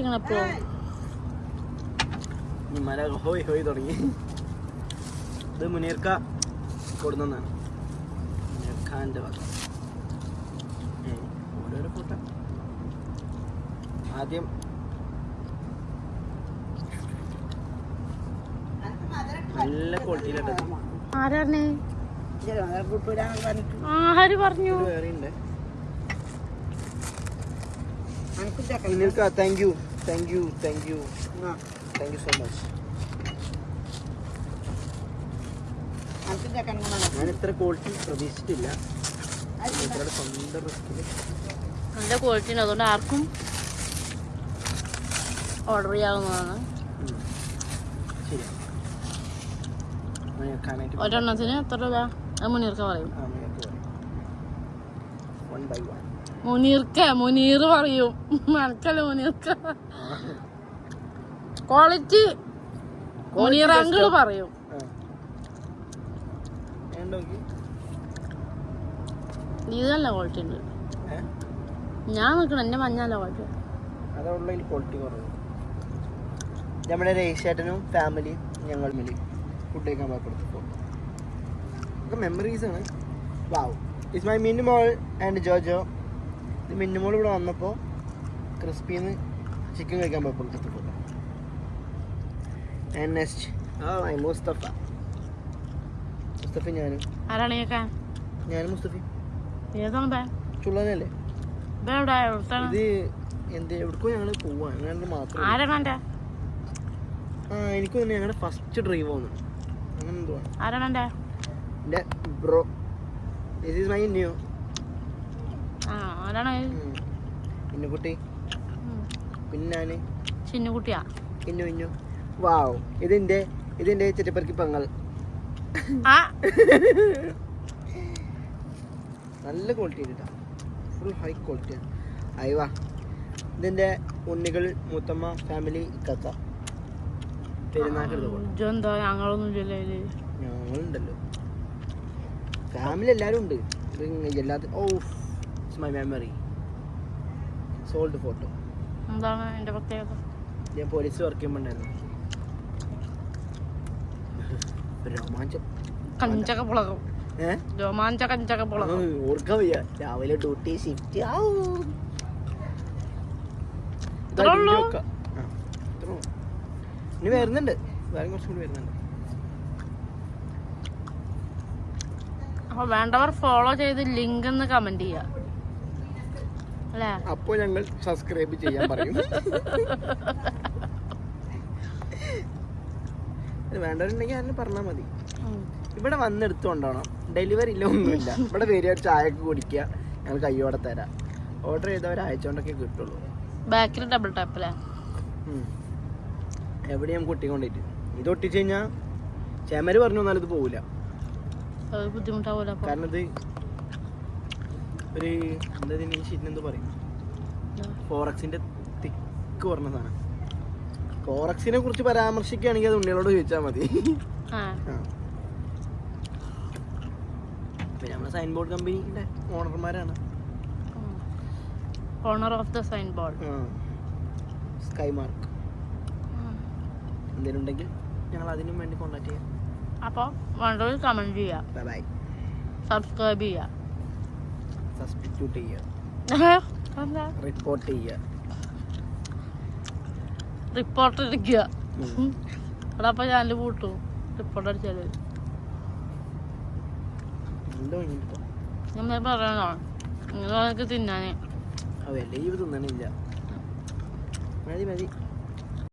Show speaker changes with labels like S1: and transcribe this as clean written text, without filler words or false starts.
S1: തുടങ്ങണം എപ്പോഴും.
S2: മല ഹോയ് ഹോയ് തുടങ്ങി. ഇത് മുനീർക്ക കൊടുന്നാണ്. മുനീർഖാൻ്റെ വക. ഓരോരോ ഫോട്ടോ. ആദ്യം നല്ല ക്വാളിറ്റിയിലിട്ടത്.
S1: ആരാണ് ആര് പറഞ്ഞു?
S2: വേറെ ഉണ്ട്. മുനീർക്ക thank you thank you thank you thank you so much. ഞാൻ ഇത്ര ക്വാളിറ്റി പ്രതീക്ഷിച്ചിട്ടില്ല. സ്വന്തം റിസ്കിൽ
S1: നല്ല ക്വാളിറ്റി ഉണ്ട്. അതുകൊണ്ട് ആർക്കും ഓർഡർ ചെയ്യാവുന്നതാണ്. ഒരെണ്ണത്തിന് എത്ര രൂപ? അത് മുനീർക്ക പറയും. മുനീർ പറയും. മനക്കല്ല മുനീർക്ക. ക്വാളിറ്റി മുനീർ അങ്കിൾ പറയും. ഇത് നല്ല ക്വാളിറ്റി ഉണ്ട്. ഞാൻ നിൽക്കണം. എന്റെ മഞ്ഞ നല്ല ക്വാളിറ്റി.
S2: അതുള്ള ക്വാളിറ്റി കുറവ്. നമ്മുടെ രേഷേട്ടനും ഫാമിലിയും ഞങ്ങൾ മിലി ഫുഡ് കഴിക്കാൻ പോയപ്പോഴത്തേക്കും ഒക്കെ മെമ്മറീസ് ആണ്. Wow. It's my Minnumol and Jojo. ഇത് മിന്നുമോൾ ഇവിടെ വന്നപ്പോൾ ക്രിസ്പിന്ന് ചിക്കൻ കഴിക്കാൻ പോയപ്പോഴത്തെ ഫുഡ്. And next Mustafa. മുസ്തഫി ഞാനും.
S1: ആരാണ്
S2: ഞാനും മുസ്തഫി.
S1: ഏതാണ്
S2: ചുള്ളനല്ലേ ഇത്? എന്ത് എവിടേക്കോ ഞങ്ങൾ പോവാ. ഞങ്ങൾ മാത്രം. എനിക്ക് തന്നെ ഞങ്ങളുടെ ഫസ്റ്റ് ഡ്രൈവ് ആണ്. അങ്ങനെ എന്തുവാ എൻ്റെ bro. This is my new Innukutty. പിന്നെ ഞാൻ
S1: ചിന്നുകുട്ടിയാ.
S2: ഇന്നു വാവ്. ഇതിൻ്റെ ചെട്ടിപ്പറക്കി പെങ്ങൾ. നല്ല ക്വാളിറ്റി ആയിട്ടാ. ഫുൾ ഹൈ ക്വാളിറ്റിയാണ്. അയവാ. ഇതിൻ്റെ ഉണ്ണികൾ മൂത്തമ്മ ഫാമിലി ഇക്കാക്ക.
S1: പെരുന്നാക്കെടുത്ത
S2: ഞങ്ങളുണ്ടല്ലോ. ഫാമിലി എല്ലാവരും ഉണ്ട്. എല്ലാത്തിനും. Oh it's my memory. Sold photo.
S1: എന്താണ് എൻ്റെ പ്രത്യേകത?
S2: ഞാൻ പോലീസ് വർക്ക് ചെയ്യുമ്പോണ്ടായിരുന്നു. രോമാഞ്ചം.
S1: കഞ്ചകപ്പുളകം.
S2: ഓർക്കാൻ വയ്യ. രാവിലെ ഡ്യൂട്ടി ഷിഫ്റ്റ്. ഇനി വരുന്നുണ്ട്. വേറെ കുറച്ചും കൂടി വരുന്നുണ്ട്.
S1: അപ്പൊ വേണ്ടവർ ഫോളോ ചെയ്ത് ലിങ്ക് എന്ന് കമന്റ് ചെയ്യാ. അല്ലേ?
S2: അപ്പൊ ഞങ്ങൾ സബ്സ്ക്രൈബ് ചെയ്യാൻ പറയും. വേണ്ടവരുണ്ടെങ്കിൽ അതിന് പറഞ്ഞാൽ മതി. ഇവിടെ വന്നെടുത്തുകൊണ്ടാണോ? ഡെലിവറി ഇല്ല, ഒന്നുമില്ല. ഇവിടെ വരിക, ചായക്ക് കുടിക്കുക, ഞങ്ങൾ കയ്യോടെ തരാം. ഓർഡർ ചെയ്തവർ അയച്ചുകൊണ്ടൊക്കെ കിട്ടുള്ളൂ.
S1: ബാക്കിൽ ഡബിൾ ടാപ്പല്ലേ?
S2: എവിടെ ഞാൻ കൊട്ടിക്കൊണ്ടിട്ട് ഇത് ഒട്ടിച്ച് കഴിഞ്ഞാൽ ചേമര് പറഞ്ഞു വന്നാലും ഇത് പോവില്ല.
S1: ബുദ്ധിമുട്ടാവൂല.
S2: കാരണം ഇത് ഒരു എന്താ ഷീറ്റിനെന്ത് പറയും, ഫോറക്സിന്റെ തിക്ക് പറഞ്ഞ സാധനം. ഫോറക്സിനെ കുറിച്ച് പരാമർശിക്കുകയാണെങ്കിൽ അത് ഉണ്ണികളോട് ചോദിച്ചാൽ മതി. നമ്മുടെ സൈൻ ബോർഡ് കമ്പനിയുടെ ഓണർമാരാണ്.
S1: Owner of the sign board
S2: Sky Mark. എന്തെങ്കിലും ഉണ്ടെങ്കിൽ ഞങ്ങൾ അതിനും വേണ്ടി കോൺടാക്ട് ചെയ്യാം.
S1: അപ്പോൾ വേണ്ടവർ കമന്റ് ചെയ്യാം.
S2: Bye bye.
S1: സബ്സ്ക്രൈബ് ചെയ്യാം.
S2: സബ്സ്റ്റിറ്റ്യൂട്ട് ചെയ്യുക. റിപ്പോർട്ട് ചെയ്യുക.
S1: റിപ്പോർട്ട് അടിക്കുക. അവിടെ അപ്പോൾ ചാനൽ പൂട്ടും റിപ്പോർട്ട് അടിച്ചാൽ. ഞാൻ പറയണോ ഇങ്ങനെ തിന്നാനേ
S2: തിന്നണില്ല. മതി മതി.